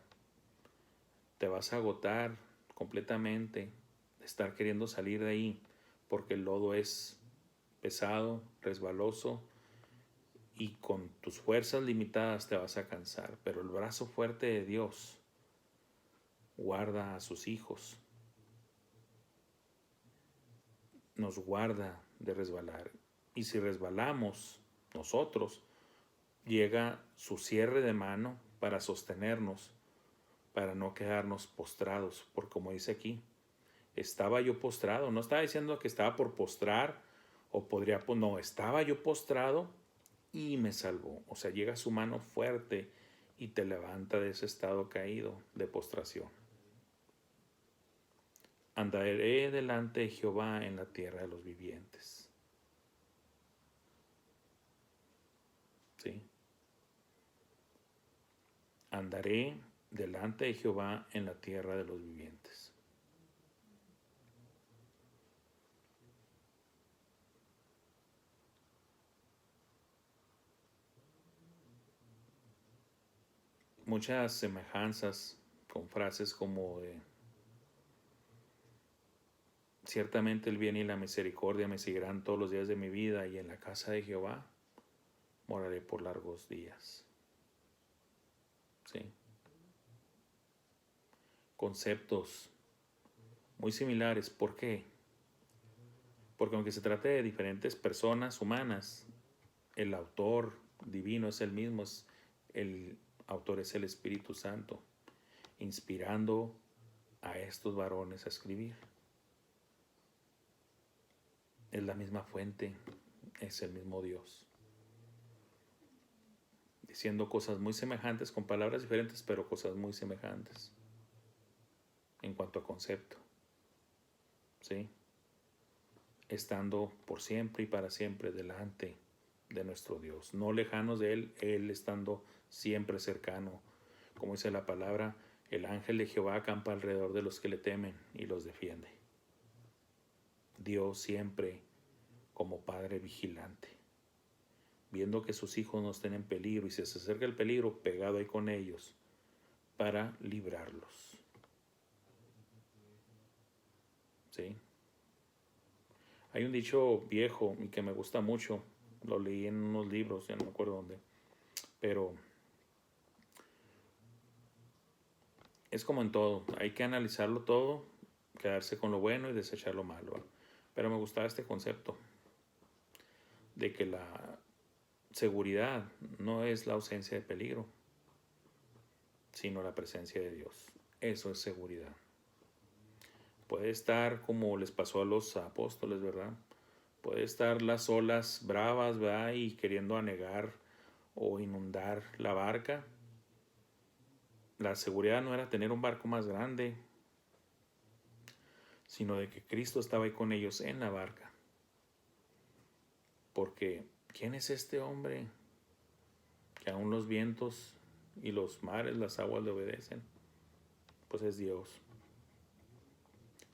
te vas a agotar completamente de estar queriendo salir de ahí, porque el lodo es pesado, resbaloso, y con tus fuerzas limitadas te vas a cansar, pero el brazo fuerte de Dios guarda a sus hijos, nos guarda de resbalar. Y si resbalamos nosotros, llega su cierre de mano para sostenernos, para no quedarnos postrados, porque como dice aquí, estaba yo postrado, no estaba diciendo que estaba por postrar o podría, no, estaba yo postrado y me salvó. O sea, llega su mano fuerte y te levanta de ese estado caído de postración. Andaré delante de Jehová en la tierra de los vivientes. ¿Sí? Andaré delante de Jehová en la tierra de los vivientes. Muchas semejanzas con frases como de ciertamente el bien y la misericordia me seguirán todos los días de mi vida y en la casa de Jehová moraré por largos días. ¿Sí? Conceptos muy similares. ¿Por qué? Porque aunque se trate de diferentes personas humanas, el autor divino es el mismo, el autor es el Espíritu Santo, inspirando a estos varones a escribir. Es la misma fuente, es el mismo Dios, diciendo cosas muy semejantes con palabras diferentes, pero cosas muy semejantes en cuanto a concepto, ¿sí? Estando por siempre y para siempre delante de nuestro Dios, no lejanos de Él, Él estando siempre cercano. Como dice la palabra, el ángel de Jehová acampa alrededor de los que le temen y los defiende. Dios siempre como Padre vigilante, viendo que sus hijos no estén en peligro y si se acerca el peligro, pegado ahí con ellos para librarlos. ¿Sí? Hay un dicho viejo y que me gusta mucho, lo leí en unos libros, ya no me acuerdo dónde, pero es como en todo, hay que analizarlo todo, quedarse con lo bueno y desechar lo malo. Pero me gustaba este concepto de que la seguridad no es la ausencia de peligro, sino la presencia de Dios. Eso es seguridad. Puede estar como les pasó a los apóstoles, ¿verdad? Puede estar las olas bravas, ¿verdad? Y queriendo anegar o inundar la barca. La seguridad no era tener un barco más grande, sino de que Cristo estaba ahí con ellos en la barca. Porque, ¿quién es este hombre que aún los vientos y los mares, las aguas le obedecen? Pues es Dios.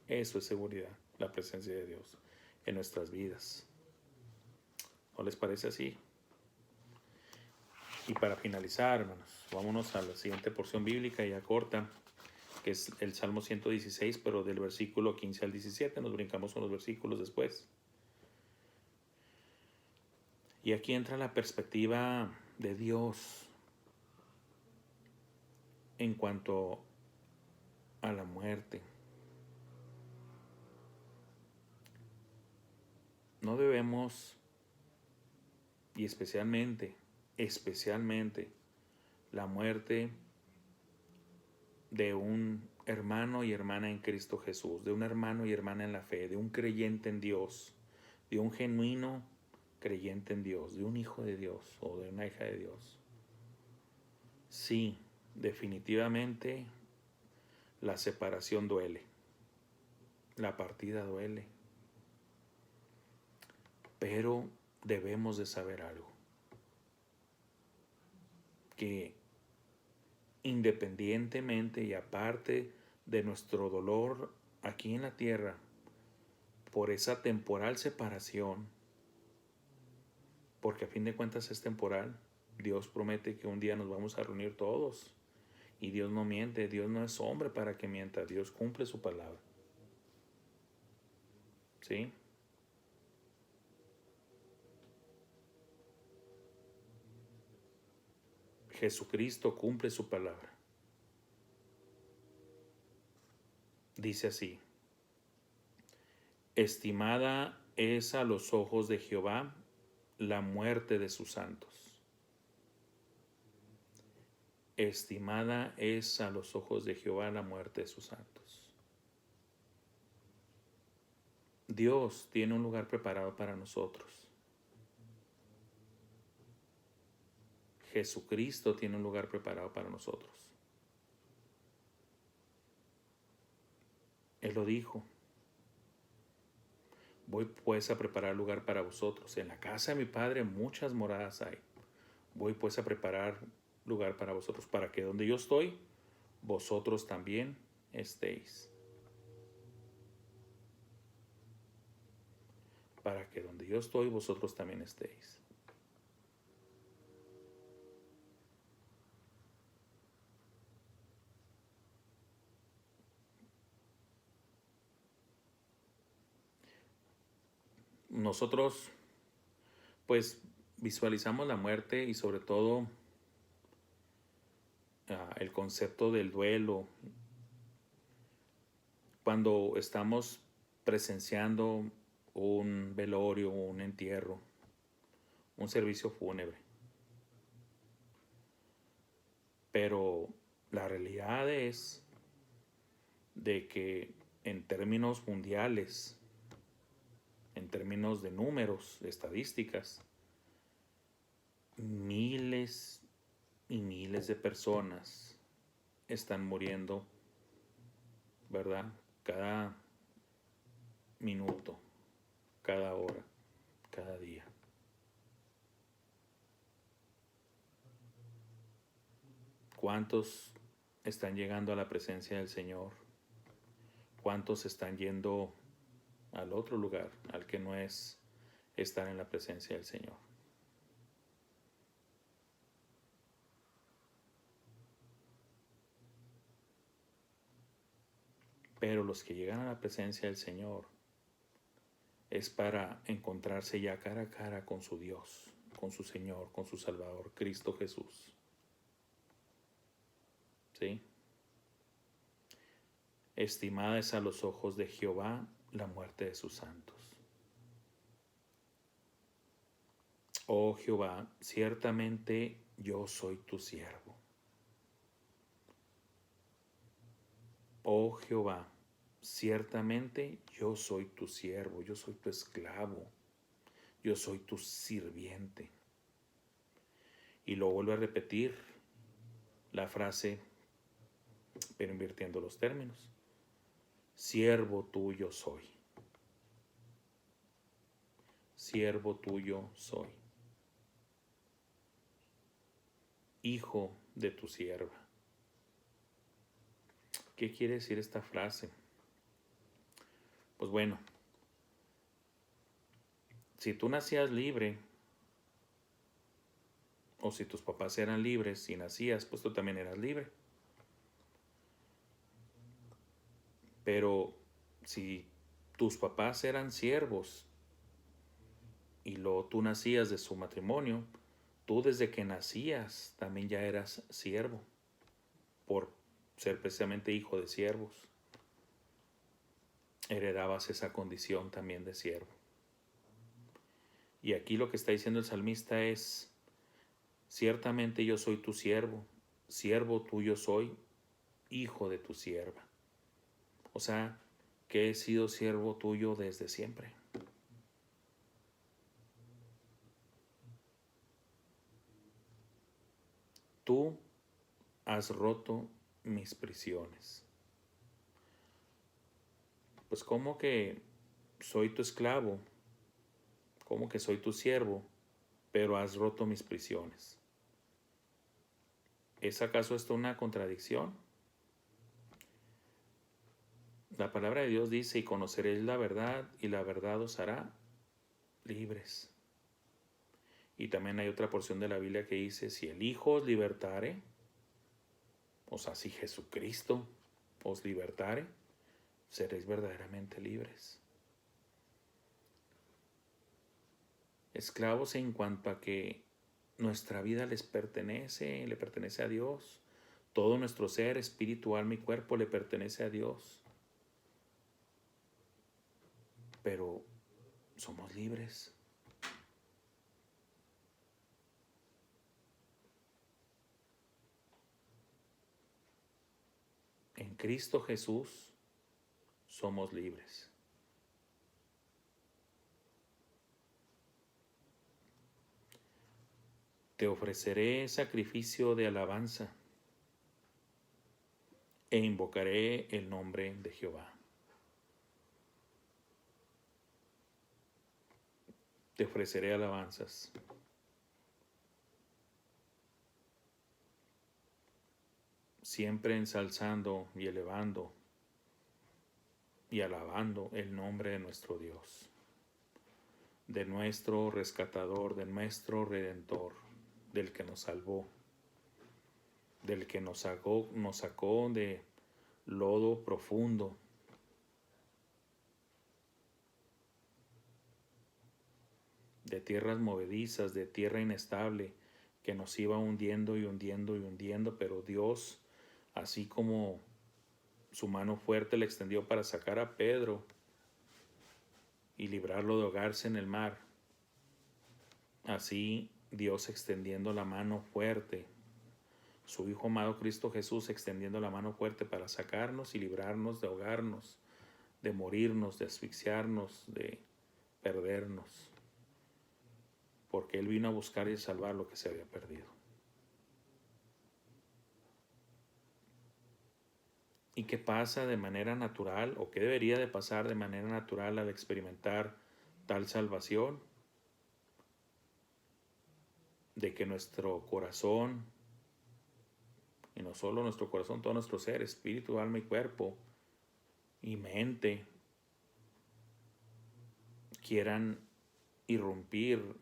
Eso es seguridad, la presencia de Dios en nuestras vidas. ¿No les parece así? Y para finalizar, hermanos, vámonos a la siguiente porción bíblica ya corta, que es el Salmo 116, pero del versículo 15 al 17, nos brincamos unos versículos después. Y aquí entra la perspectiva de Dios en cuanto a la muerte. no debemos, y especialmente la muerte de un hermano y hermana en Cristo Jesús, de un hermano y hermana en la fe, de un creyente en Dios, de un genuino creyente en Dios, de un hijo de Dios o de una hija de Dios. Sí, definitivamente la separación duele, la partida duele, pero debemos de saber algo, que independientemente y aparte de nuestro dolor aquí en la tierra por esa temporal separación, porque a fin de cuentas es temporal, Dios promete que un día nos vamos a reunir todos y Dios no miente, Dios no es hombre para que mienta, Dios cumple su palabra. ¿Sí? Jesucristo cumple su palabra. Dice así: estimada es a los ojos de Jehová la muerte de sus santos. Estimada es a los ojos de Jehová la muerte de sus santos. Dios tiene un lugar preparado para nosotros. Jesucristo tiene un lugar preparado para nosotros. Él lo dijo: voy pues a preparar lugar para vosotros. En la casa de mi Padre muchas moradas hay. Voy pues a preparar lugar para vosotros, para que donde yo estoy, vosotros también estéis. Para que donde yo estoy, vosotros también estéis. Nosotros, pues, visualizamos la muerte y sobre todo el concepto del duelo cuando estamos presenciando un velorio, un entierro, un servicio fúnebre. Pero la realidad es de que en términos mundiales, en términos de números, de estadísticas, miles y miles de personas están muriendo, ¿verdad? Cada minuto, cada hora, cada día. ¿Cuántos están llegando a la presencia del Señor? ¿Cuántos están yendo al otro lugar, al que no es estar en la presencia del Señor? Pero los que llegan a la presencia del Señor es para encontrarse ya cara a cara con su Dios, con su Señor, con su Salvador, Cristo Jesús. ¿Sí? Estimada es a los ojos de Jehová la muerte de sus santos. Oh Jehová, ciertamente yo soy tu siervo. Oh Jehová, ciertamente yo soy tu siervo, yo soy tu esclavo, yo soy tu sirviente. Y lo vuelve a repetir la frase, pero invirtiendo los términos. Siervo tuyo soy. Siervo tuyo soy. Hijo de tu sierva. ¿Qué quiere decir esta frase? Pues bueno, si tú nacías libre, o si tus papás eran libres y nacías, pues tú también eras libre. Pero si tus papás eran siervos y luego tú nacías de su matrimonio, tú desde que nacías también ya eras siervo, por ser precisamente hijo de siervos. Heredabas esa condición también de siervo. Y aquí lo que está diciendo el salmista es, ciertamente yo soy tu siervo, siervo tuyo soy, hijo de tu sierva. O sea, que he sido siervo tuyo desde siempre. Tú has roto mis prisiones. Pues ¿cómo que soy tu esclavo? ¿Cómo que soy tu siervo? Pero has roto mis prisiones. ¿Es acaso esto una contradicción? La palabra de Dios dice, y conoceréis la verdad, y la verdad os hará libres. Y también hay otra porción de la Biblia que dice, si el Hijo os libertare, o sea, si Jesucristo os libertare, seréis verdaderamente libres. Esclavos en cuanto a que nuestra vida le pertenece a Dios. Todo nuestro ser, espíritu, alma y cuerpo le pertenece a Dios. Pero somos libres. En Cristo Jesús somos libres. Te ofreceré sacrificio de alabanza e invocaré el nombre de Jehová. Te ofreceré alabanzas. Siempre ensalzando y elevando y alabando el nombre de nuestro Dios, de nuestro rescatador, de nuestro redentor, del que nos salvó, del que nos sacó de lodo profundo, de tierras movedizas, de tierra inestable, que nos iba hundiendo y hundiendo y hundiendo, pero Dios, así como su mano fuerte le extendió para sacar a Pedro y librarlo de ahogarse en el mar, así Dios extendiendo la mano fuerte, su Hijo amado Cristo Jesús extendiendo la mano fuerte para sacarnos y librarnos de ahogarnos, de morirnos, de asfixiarnos, de perdernos, porque Él vino a buscar y salvar lo que se había perdido. ¿Y qué pasa de manera natural, o qué debería de pasar de manera natural al experimentar tal salvación? De que nuestro corazón, y no solo nuestro corazón, todo nuestro ser, espíritu, alma y cuerpo y mente, quieran irrumpir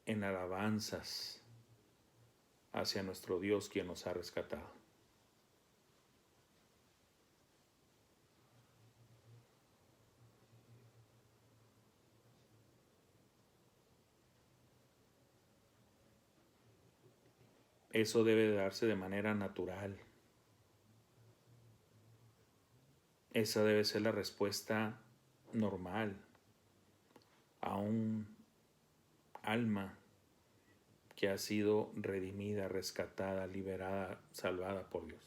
en alabanzas hacia nuestro Dios, quien nos ha rescatado. Eso debe darse de manera natural. Esa debe ser la respuesta normal a un alma que ha sido redimida, rescatada, liberada, salvada por Dios.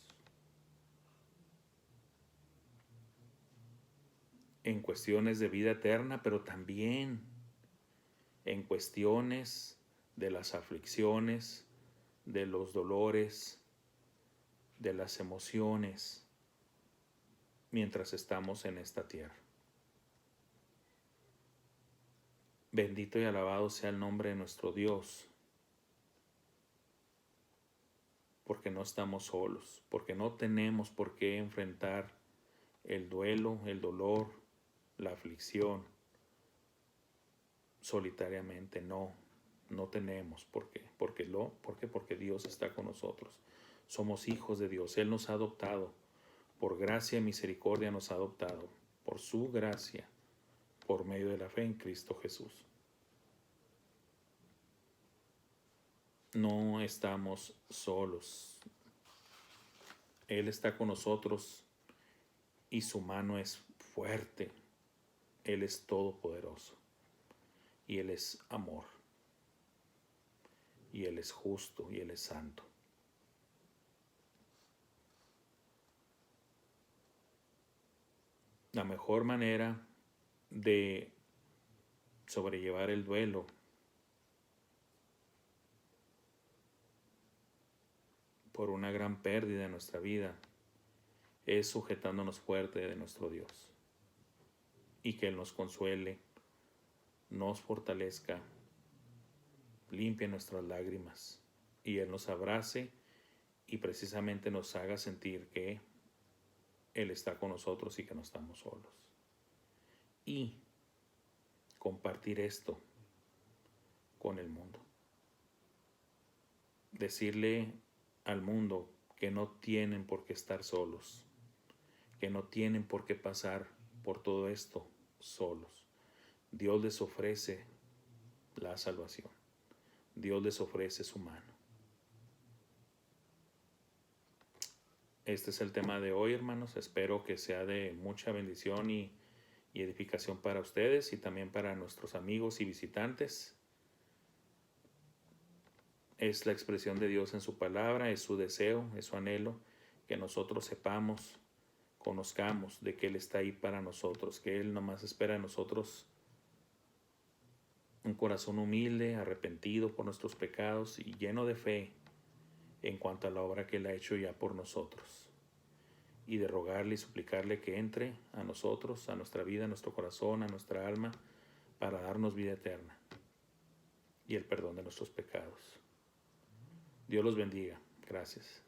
En cuestiones de vida eterna, pero también en cuestiones de las aflicciones, de los dolores, de las emociones, mientras estamos en esta tierra. Bendito y alabado sea el nombre de nuestro Dios, porque no estamos solos, porque no tenemos por qué enfrentar el duelo, el dolor, la aflicción solitariamente. No tenemos por qué. Porque Dios está con nosotros. Somos hijos de Dios. Él nos ha adoptado. Por gracia y misericordia nos ha adoptado. Por su gracia, por medio de la fe en Cristo Jesús. No estamos solos. Él está con nosotros y su mano es fuerte. Él es todopoderoso. y Él es amor, y Él es justo, y Él es santo. La mejor manera de sobrellevar el duelo por una gran pérdida en nuestra vida es sujetándonos fuerte de nuestro Dios, y que Él nos consuele, nos fortalezca, limpie nuestras lágrimas, y Él nos abrace y precisamente nos haga sentir que Él está con nosotros y que no estamos solos. Y compartir esto con el mundo. Decirle al mundo que no tienen por qué estar solos, que no tienen por qué pasar por todo esto solos. Dios les ofrece la salvación. Dios les ofrece su mano. Este es el tema de hoy, hermanos. Espero que sea de mucha bendición y edificación para ustedes y también para nuestros amigos y visitantes. Es la expresión de Dios en su palabra, es su deseo, es su anhelo, que nosotros sepamos, conozcamos de que Él está ahí para nosotros, que Él nomás espera de nosotros un corazón humilde, arrepentido por nuestros pecados y lleno de fe en cuanto a la obra que Él ha hecho ya por nosotros, y de rogarle y suplicarle que entre a nosotros, a nuestra vida, a nuestro corazón, a nuestra alma, para darnos vida eterna y el perdón de nuestros pecados. Dios los bendiga. Gracias.